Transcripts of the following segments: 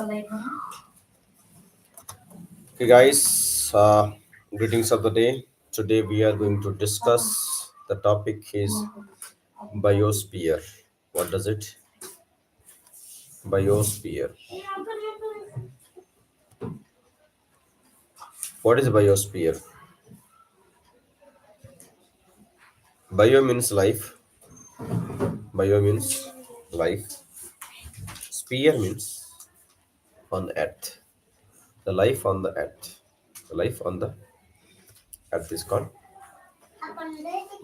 Okay, guys, greetings of the day. Today we are going to discuss the topic is biosphere. What does it? Biosphere. What is biosphere? Bio means life. Bio means life. Sphere means on earth. The life on the earth. The life on the earth is called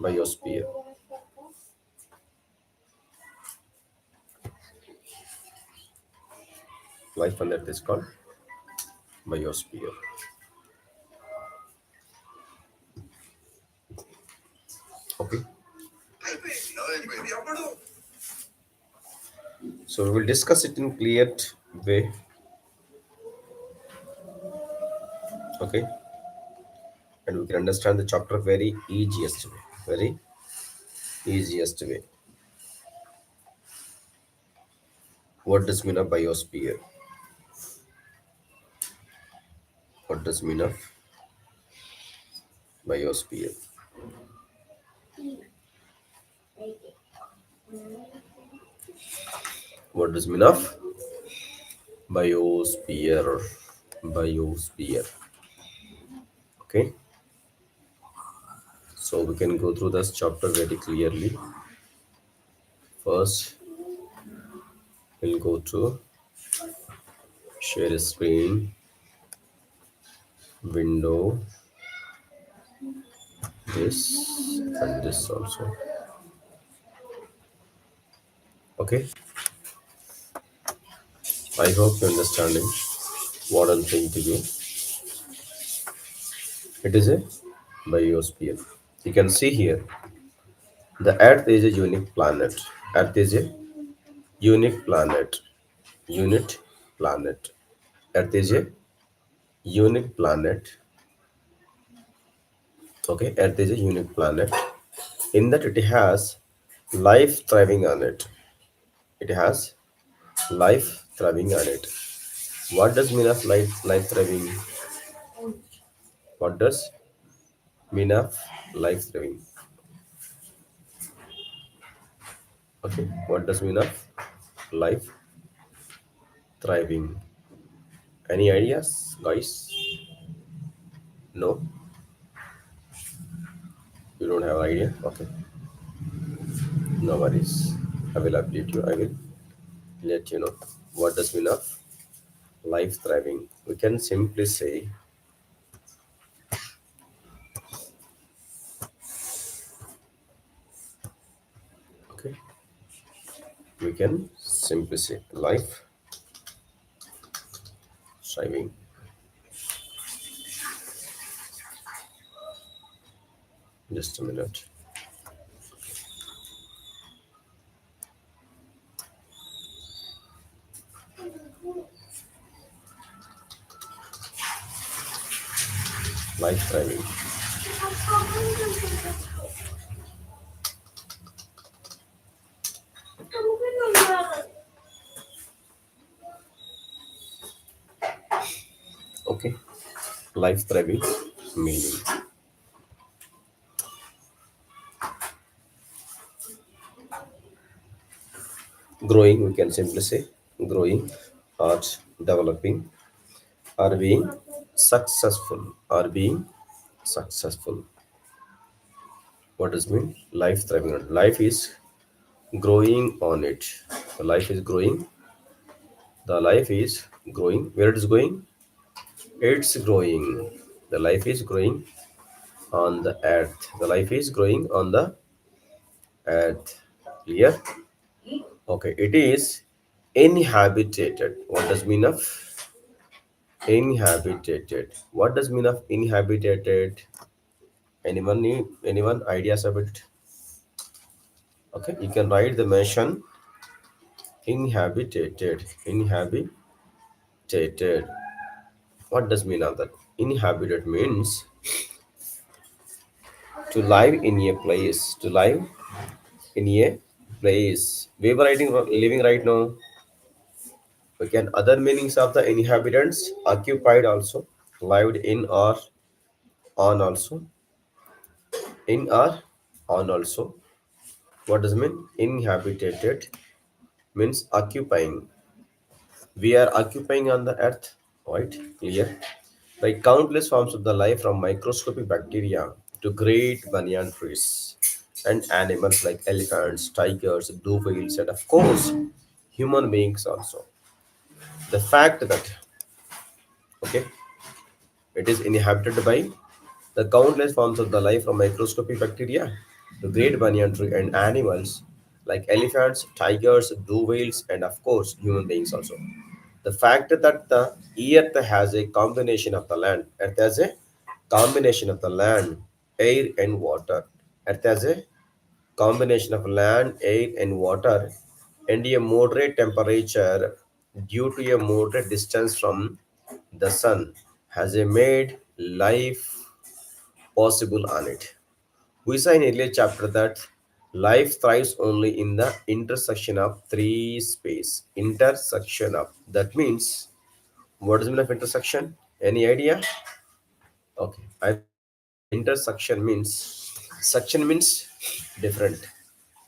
biosphere. Life on earth is called biosphere. Okay. So we will discuss it in clear way. Okay. And we can understand the chapter very easiest way. Very easiest way. What does mean of biosphere? What does mean of biosphere? What does mean of biosphere? Biosphere. Okay. So we can go through this chapter very clearly. First, we'll go to share a screen, window, this and this also. Okay. I hope you're understanding what I'm saying to you. It is a biosphere. You can see here the Earth is a unique planet. Earth is a unique planet. Unit planet. Earth is a unique planet. Okay, Earth is a unique planet. In that it has life thriving on it. It has life thriving on it. What does mean of life thriving? What does mean of life thriving? Okay, what does mean of life thriving? Any ideas, guys? No, you don't have idea. Okay, no worries. I will update you. I will let you know what does mean of life thriving. We can simply say, okay, we can simply say life thriving. Just a minute. Life thriving. Okay, life thriving meaning. Growing, we can simply say growing or developing or being successful or being successful. What does mean? Life thriving. Life is growing on it. The life is growing. The life is growing. Where it is going? It's growing. The life is growing on the earth. The life is growing on the earth. Clear? Okay. It is inhabited. What does mean of inhabited? What does mean of inhabited? Anyone ideas about it? Okay, you can write the mention inhabited. Inhabited. What does mean of that? Inhabited means to live in a place. To live in a place. We were writing living right now. Again, other meanings of the inhabitants: occupied also, lived in or on also, in or on also. What does it mean? Inhabited means occupying. We are occupying on the earth, right? Clear? Like countless forms of the life from microscopic bacteria to great banyan trees and animals like elephants, tigers, blue whales, and of course, human beings also. The fact that, okay, it is inhabited by the countless forms of the life from microscopic bacteria to great banyan tree and animals like elephants, tigers, blue whales, and of course, human beings also. The fact that the earth has a combination of the land, earth has a combination of the land, air, and water. Earth has a combination of land, air, and water, and a moderate temperature due to a moderate distance from the sun has a made life possible on it. We saw in earlier chapter that life thrives only in the intersection of three space. Intersection of, that means, what is the meaning of intersection? Any idea? Okay, I will say intersection means, section means different.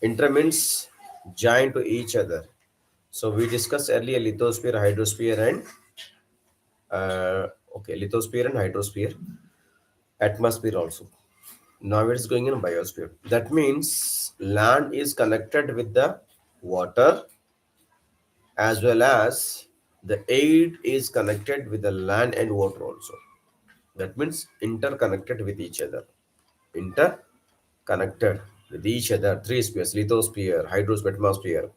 Inter means joined to each other. So we discussed earlier lithosphere, hydrosphere, and lithosphere and hydrosphere, atmosphere also. Now it's going in biosphere. That means land is connected with the water as well as the air is connected with the land and water also. That means interconnected with each other. Interconnected with each other. Three spheres: lithosphere, hydrosphere, atmosphere.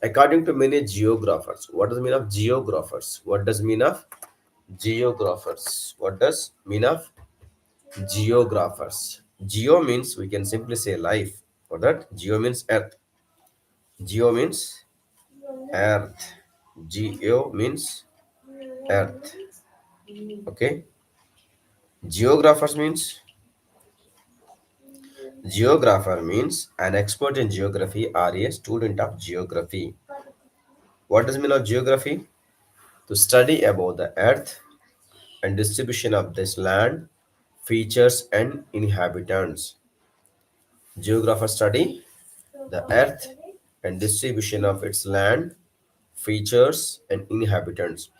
According to many geographers, what does mean of geographers? What does mean of geographers? What does mean of geographers? Geo means we can simply say life. For that, geo means earth. Geo means earth. Geo means earth. Okay. Geographers means, geographer means an expert in geography or a student of geography. What does mean of geography? To study about the earth and distribution of this land, features and inhabitants. Geographers study the earth and distribution of its land, features and inhabitants.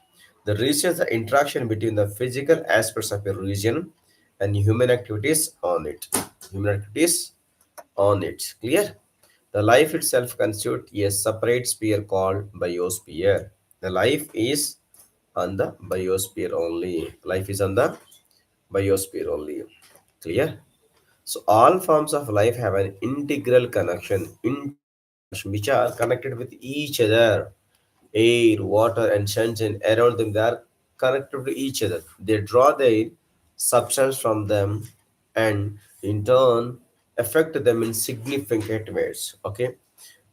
The research the interaction between the physical aspects of a region and human activities on it. Human activities on it. Clear? The life itself constitutes a separate sphere called biosphere. The life is on the biosphere only. Life is on the biosphere only. Clear? So all forms of life have an integral connection, interconnection, which are connected with each other. Air, water, and sunshine around them, they are connected to each other. They draw their substance from them and in turn affect them in significant ways. Okay.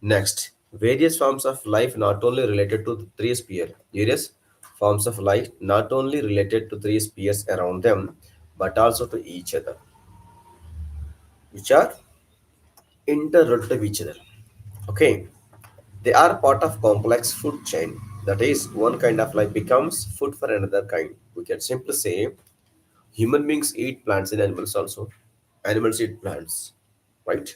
Next, various forms of life not only related to the three spheres. Various forms of life not only related to three spheres around them, but also to each other, which are interrelated to each other. Okay, they are part of complex food chain. That is, one kind of life becomes food for another kind. We can simply say human beings eat plants and animals also. Animals eat plants, right?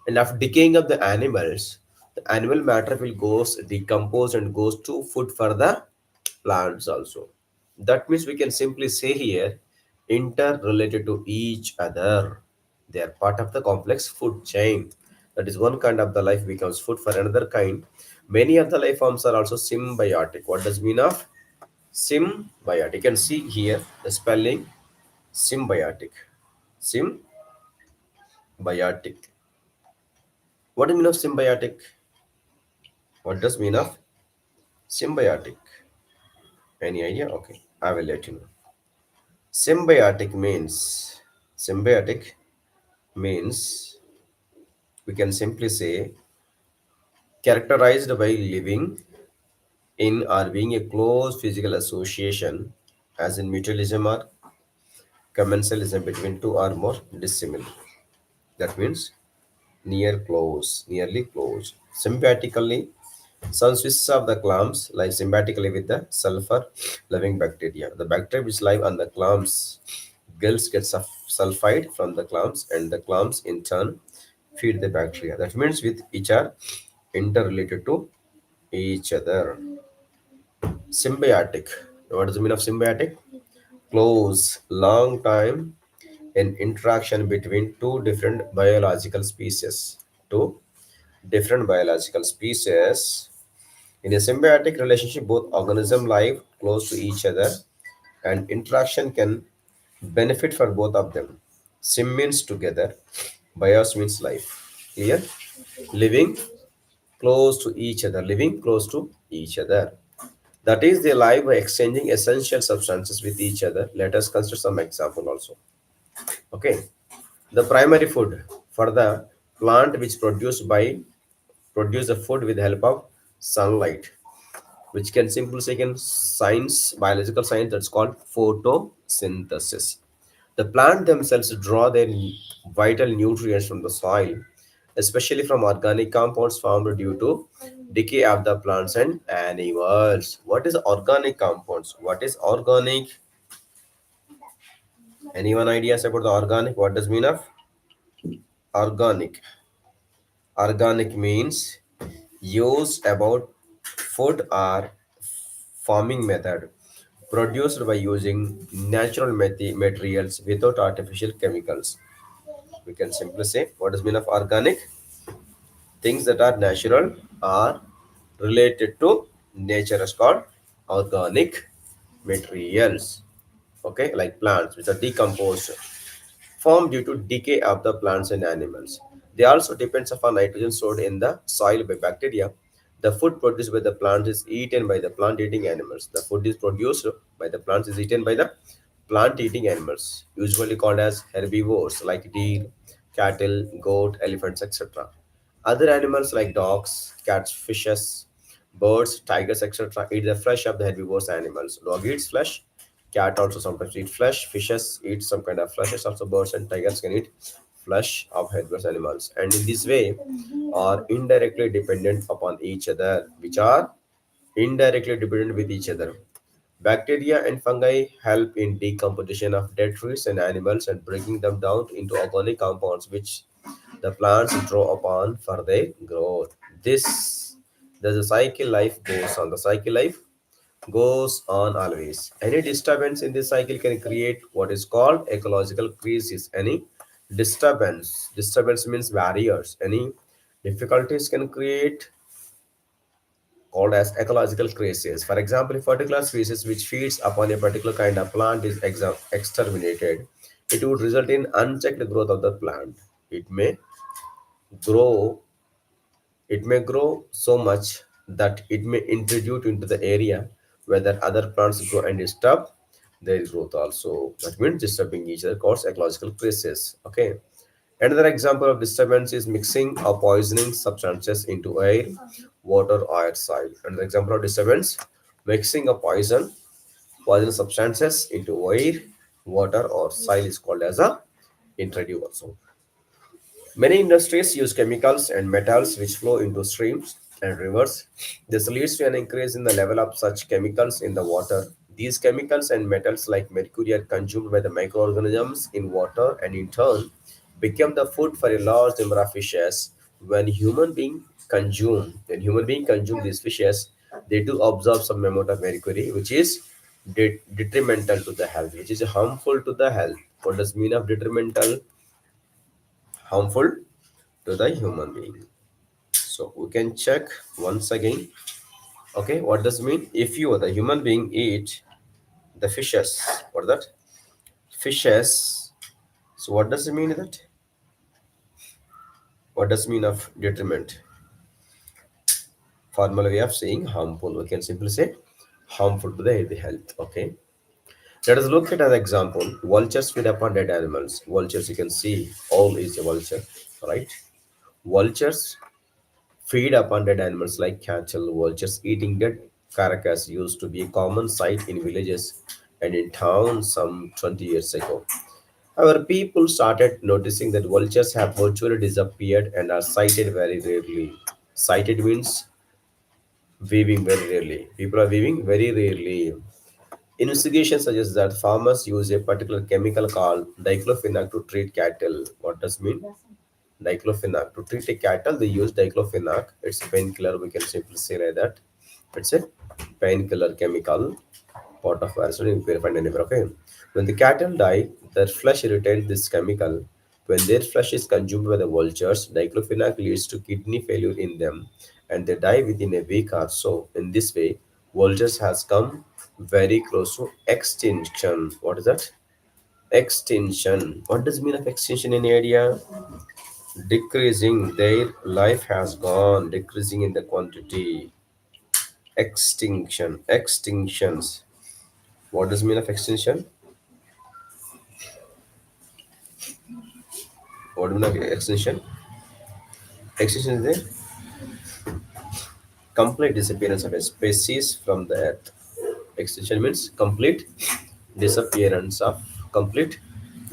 And after decaying of the animals, the animal matter will goes decompose and goes to food for the plants also. That means we can simply say here interrelated to each other. They are part of the complex food chain. That is one kind of the life becomes food for another kind. Many of the life forms are also symbiotic. What does mean of symbiotic? You can see here the spelling symbiotic. Symbiotic. What do you mean of symbiotic? What does mean of symbiotic? Any idea? Okay, I will let you know. Symbiotic means we can simply say characterized by living in or being a close physical association, as in mutualism or commensalism between two or more dissimilar. That means nearly close. Symbiotically, Some species of the clams live symbiotically with the sulfur-loving bacteria. The bacteria which live on the clams gills get sulfide from the clams, and the clams in turn feed the bacteria. That means with each are interrelated to each other. Symbiotic. What does the mean of symbiotic? Close, long time in interaction between two different biological species. Two different biological species. In a symbiotic relationship, both organisms live close to each other and interaction can benefit for both of them. Sim means together, bios means life. Clear? Living close to each other, living close to each other. That is, they live by exchanging essential substances with each other. Let us consider some example also. Okay. The primary food for the plant which produce the food with the help of sunlight, which can simply say in science, biological science, that's called photosynthesis. The plant themselves draw their vital nutrients from the soil, especially from organic compounds formed due to decay of the plants and animals. What is organic compounds? What is organic? Anyone ideas about the organic? What does mean of organic? Organic means used about food or farming method produced by using natural materials without artificial chemicals. We can simply say what is mean of organic? Things that are natural are related to nature is called organic materials. Okay, like plants which are decomposed formed due to decay of the plants and animals. They also depends upon nitrogen stored in the soil by bacteria. The food produced by the plant is eaten by the plant-eating animals. The food is produced by the plants is eaten by the plant-eating animals, usually called as herbivores like deer, cattle, goat, elephants, etc. Other animals like dogs, cats, fishes, birds, tigers, etc. eat the flesh of the herbivorous animals. Dog eats flesh. Cat also sometimes eat flesh. Fishes eat some kind of flesh. Also, birds and tigers can eat flesh of herbivorous animals. And in this way, are indirectly dependent upon each other, which are indirectly dependent with each other. Bacteria and fungi help in decomposition of dead trees and animals and breaking them down into organic compounds, which the plants draw upon for their growth. This the cycle life goes on. The cycle life goes on always. Any disturbance in this cycle can create what is called ecological crisis. Any disturbance means barriers. Any difficulties can create called as ecological crisis. For example, if a particular species which feeds upon a particular kind of plant is exterminated, it would result in unchecked growth of the plant. It may grow it may grow so much that it may introduce into the area where the other plants grow and disturb their growth also. That means disturbing each other causes ecological crisis. Okay. Another example of disturbance is mixing or poisoning substances into air, water, or soil. Another example of disturbance, mixing a poison substances into air, water, or soil is called as a introduce also. Many industries use chemicals and metals which flow into streams and rivers. This leads to an increase in the level of such chemicals in the water. These chemicals and metals like mercury are consumed by the microorganisms in water and in turn become the food for a large number of fishes. When human being consume these fishes, they do absorb some amount of mercury, which is detrimental to the health, which is harmful to the health. What does mean of detrimental? Harmful to the human being. So we can check once again. Okay, what does mean? If you, the human being, eat the fishes, what that? Fishes. So what does it mean that? What does mean of detriment? Formal way of saying harmful. We can simply say harmful to the health. Okay. Let us look at an example. Vultures feed upon dead animals. Vultures, you can see, all is a vulture, right? Vultures feed upon dead animals like cattle, vultures eating dead carcass used to be a common sight in villages and in towns some 20 years ago. However, people started noticing that vultures have virtually disappeared and are sighted very rarely. Sighted means Weaving very rarely. People are weaving very rarely. Investigation suggests that farmers use a particular chemical called diclofenac to treat cattle. What does it mean? Diclofenac. To treat a cattle, they use diclofenac. It's a painkiller. We can simply say like that. It's a painkiller chemical. Pot of acid in purified and never okay. When the cattle die, their flesh retains this chemical. When their flesh is consumed by the vultures, diclofenac leads to kidney failure in them, and they die within a week or so. In this way, vultures has come very close to extinction. What is that? Extinction. What does it mean of extinction in area? Decreasing. Their life has gone, decreasing in the quantity. Extinction. Extinctions. What does it mean of extinction? What do you mean of extinction? Extinction is the complete disappearance of a species from the earth. Extinction means disappearance of complete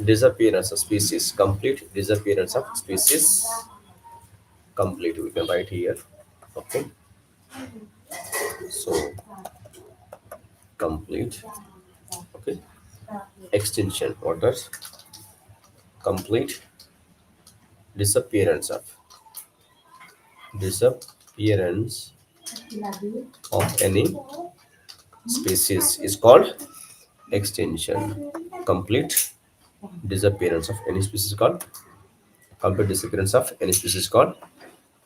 disappearance of species. Complete disappearance of species. Complete. We can write here. Okay. So complete. Okay. Extinction. What does complete disappearance disappearance of any species is called extinction. Complete disappearance of any species called complete disappearance of any species called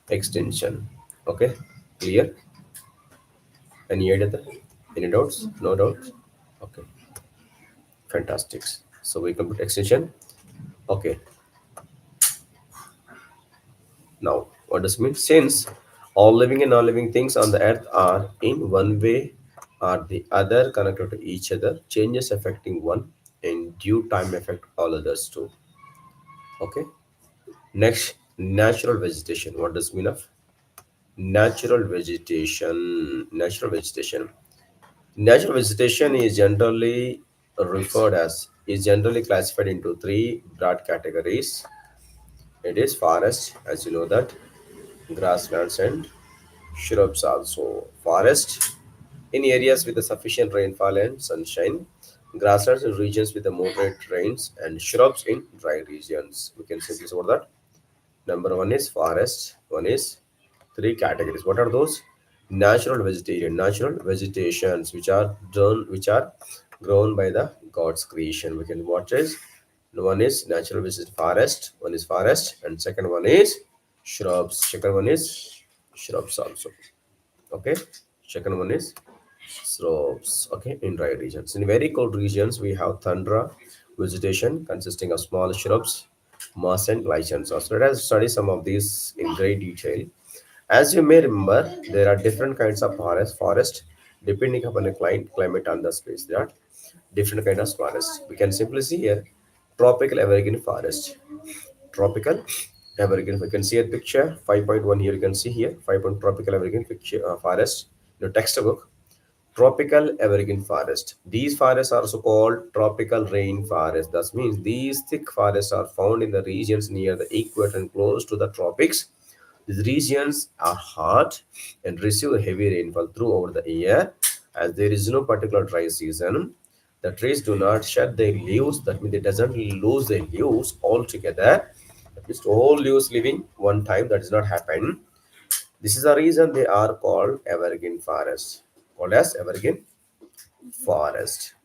extinction. Okay, clear? Any idea? Any doubts? No doubts. Okay, fantastic. So we complete extinction. Okay, now what does it mean? Since all living and non-living things on the earth are in one way or the other connected to each other, changes affecting one in due time affect all others too. Okay. Next, natural vegetation. What does it mean of natural vegetation? Natural vegetation. Natural vegetation is generally classified into three broad categories. It is forest, as you know that, grasslands and shrubs also. Forest in areas with a sufficient rainfall and sunshine, grasslands in regions with the moderate rains, and shrubs in dry regions. We can simply say what that. Number one is forest, one is three categories. What are those? Natural vegetations which are grown by the God's creation. We can what is one is one is forest, and second one is shrubs. Second one is shrubs also. Okay. Second one is slopes. Okay, in dry regions. In very cold regions, we have tundra vegetation consisting of small shrubs, moss, and lichens. So let us study some of these in great detail. As you may remember, there are different kinds of forest depending upon the climate and the space. There are different kinds of forest. We can simply see here tropical evergreen forest. Tropical evergreen. We can see a picture 5.1 here. You can see here 5. Tropical evergreen picture, forest. In the textbook, tropical evergreen forest. These forests are also called tropical rain forest. That means these thick forests are found in the regions near the equator and close to the tropics. These regions are hot and receive heavy rainfall throughout the year. As there is no particular dry season, the trees do not shed their leaves. That means they doesn't lose their leaves altogether. That means all leaves leaving one time. That does not happen. This is the reason they are called evergreen forest. Called as evergreen forest.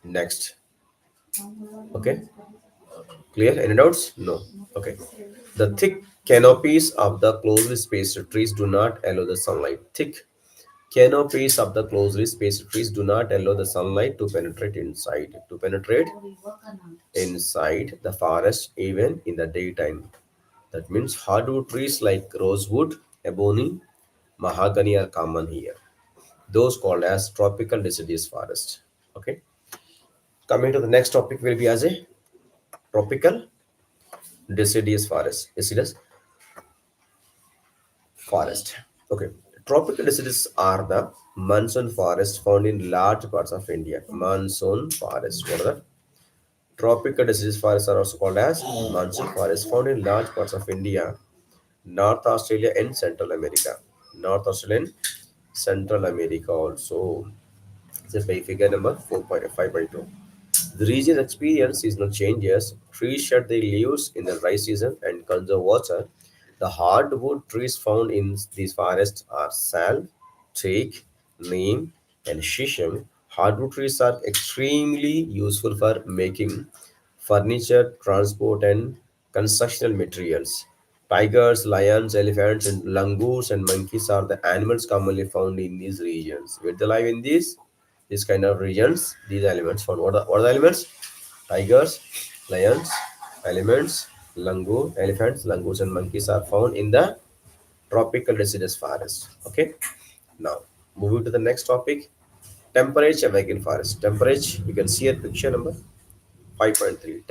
Next. Okay. Clear? Any doubts? No. Okay. The thick canopies of the closely spaced trees do not allow the sunlight. Thick canopies of the closely spaced trees do not allow the sunlight to penetrate inside. To penetrate inside the forest even in the daytime. That means hardwood trees like rosewood, ebony, mahogany are common here. Those called as tropical deciduous forest. Okay. Coming to the next topic will be as a tropical deciduous forest. Deciduous forest. Okay. Tropical deciduous are the monsoon forest found in large parts of India. Monsoon forest. What are the tropical deciduous forests are also called as monsoon forests found in large parts of India, North Australia and Central America. North Australia Central America also. It's a pay figure number 4.5.2. The region experience seasonal changes. Trees shed their leaves in the dry season and conserve water. The hardwood trees found in these forests are sal, teak, neem, and shisham. Hardwood trees are extremely useful for making furniture, transport, and constructional materials. Tigers, lions, elephants, and langurs and monkeys are the animals commonly found in these regions. Where they live in these kind of regions, these elements found. What are the elements? Tigers, lions, elements, langurs, and monkeys are found in the tropical deciduous forest. Okay. Now, moving to the next topic, temperature American forest. Temperature, you can see a picture number 5.3.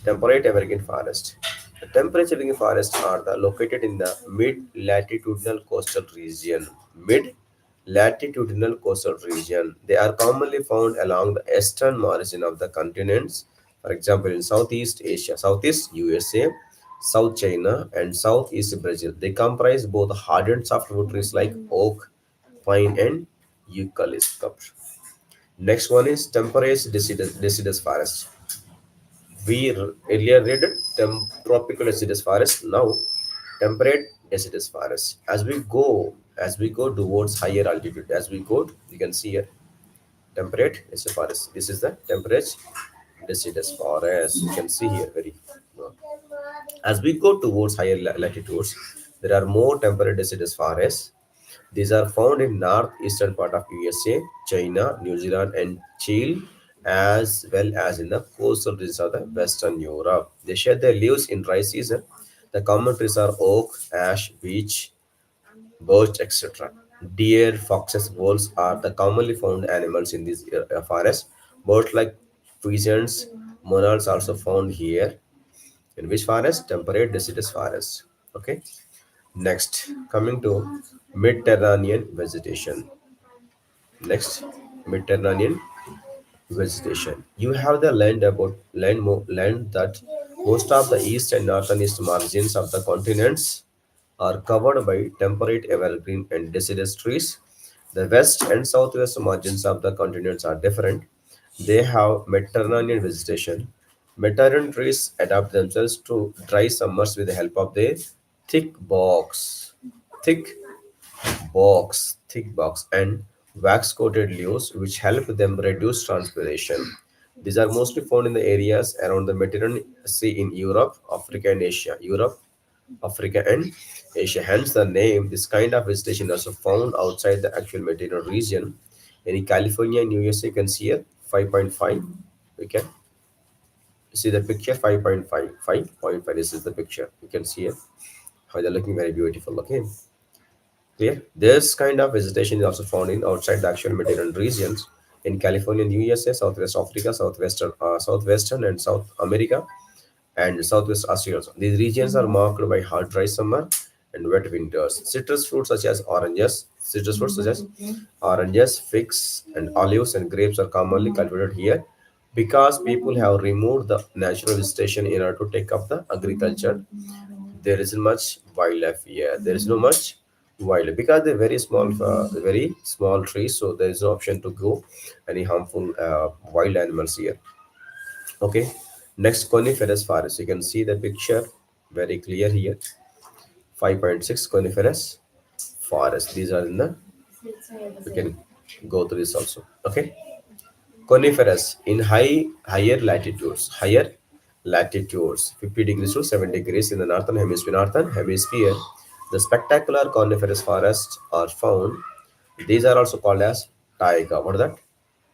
Temperate American forest. The temperate American forests are located in the mid-latitudinal coastal region. Mid-latitudinal coastal region. They are commonly found along the eastern margin of the continents. For example, in Southeast Asia, Southeast USA, South China, and Southeast Brazil. They comprise both hard and softwood trees like oak, pine, and eucalyptus. Next one is temperate deciduous forest. Earlier read tropical deciduous forest. Now temperate deciduous forest. As we go towards higher altitude, as we go, you can see here temperate deciduous forest. This is the temperate deciduous forest. You can see here very. As we go towards higher latitudes, there are more temperate deciduous forests. These are found in northeastern part of USA, China, New Zealand, and Chile, as well as in the coastal regions of the Western Europe. They shed their leaves in dry season. The common trees are oak, ash, beech, birch, etc. Deer, foxes, wolves are the commonly found animals in this forest. Birds like pheasants, monarchs also found here. In which forest? Temperate deciduous forest. Okay. Next, coming to Mediterranean vegetation. Next, Mediterranean vegetation. You have the land that most of the east and northeast margins of the continents are covered by temperate evergreen and deciduous trees. The west and southwest margins of the continents are different. They have Mediterranean vegetation. Mediterranean trees adapt themselves to dry summers with the help of their thick box, thick thick box, and wax coated leaves, which help them reduce transpiration. These are mostly found in the areas around the Mediterranean Sea in Europe, Africa, and Asia. Europe, Africa, and Asia. Hence the name. This kind of vegetation is also found outside the actual Mediterranean region. In California and USA, you can see here 5.5. We can see the picture 5.5. 5.5. This is the picture. You can see here how they're looking very beautiful. Okay. Clear? This kind of vegetation is also found in outside the actual Mediterranean regions in California, and USA, Southwest Africa, Southwestern and South America, and Southwest Asia. Also. These regions are marked by hot, dry summer and wet winters. Citrus fruits such as oranges, figs, and olives and grapes are commonly cultivated here because people have removed the natural vegetation in order to take up the agriculture. There isn't much wildlife here. There is no much wildlife because they're very small trees, so there is no option to grow any harmful wild animals here. Okay, next coniferous forest. You can see the picture very clear here. 5.6 coniferous forest. These are in the. You can go through this also. Okay, coniferous in higher latitudes 50 degrees to 70 degrees in the northern hemisphere. The spectacular coniferous forests are found. These are also called as taiga. What is that?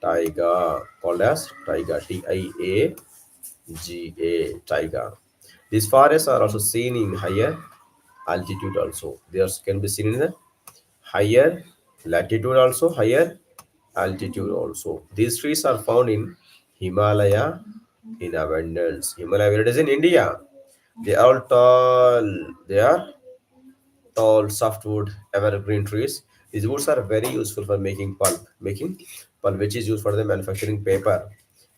Taiga, called as taiga, taiga. These forests are also seen in higher altitude also. They can be seen in the higher latitude also, higher altitude also. These trees are found in Himalaya in abundance. Himalaya, where it is in India. They are all tall. They are tall softwood evergreen trees. These woods are very useful for making pulp, which is used for the manufacturing paper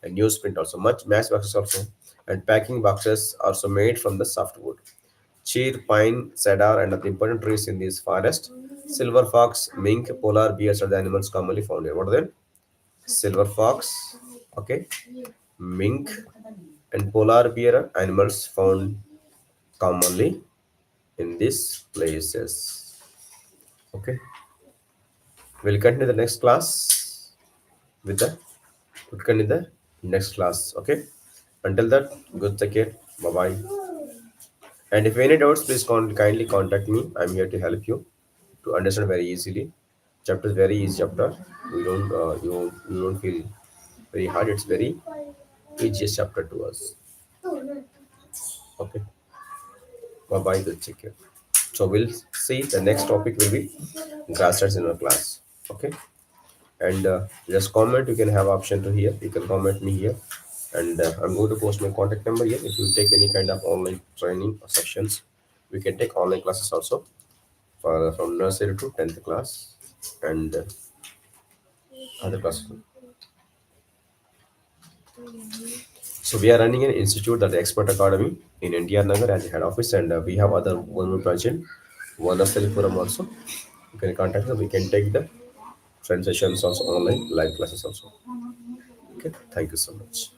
and newsprint also. Much mass boxes also, and packing boxes also made from the softwood. Cheer, pine, cedar, and other important trees in this forest Silver fox, mink, polar bears are the animals commonly found here. What are they? Silver fox, okay, mink, and polar bear are animals found commonly in these places. Okay, we'll continue the next class with the we'll continue the next class. Okay, until that, good take care. Bye bye. And if any doubts, please kindly contact me. I'm here to help you to understand very easily. Chapter is very easy chapter. We don't you don't feel very hard. It's very easiest chapter to us. Okay. Bye bye. Good take care. So we'll see. The next topic will be grassroots in our class. Okay. And just comment. You can have option to here. You can comment me here. And I'm going to post my contact number here. If you take any kind of online training or sessions, we can take online classes also for from nursery to 10th class and other classes. So we are running an institute that the Expert Academy in India Nagar as a head office, and we have other one more branch in Vanasalipuram also. You can contact us. We can take the friend sessions also online, live classes also. Okay, thank you so much.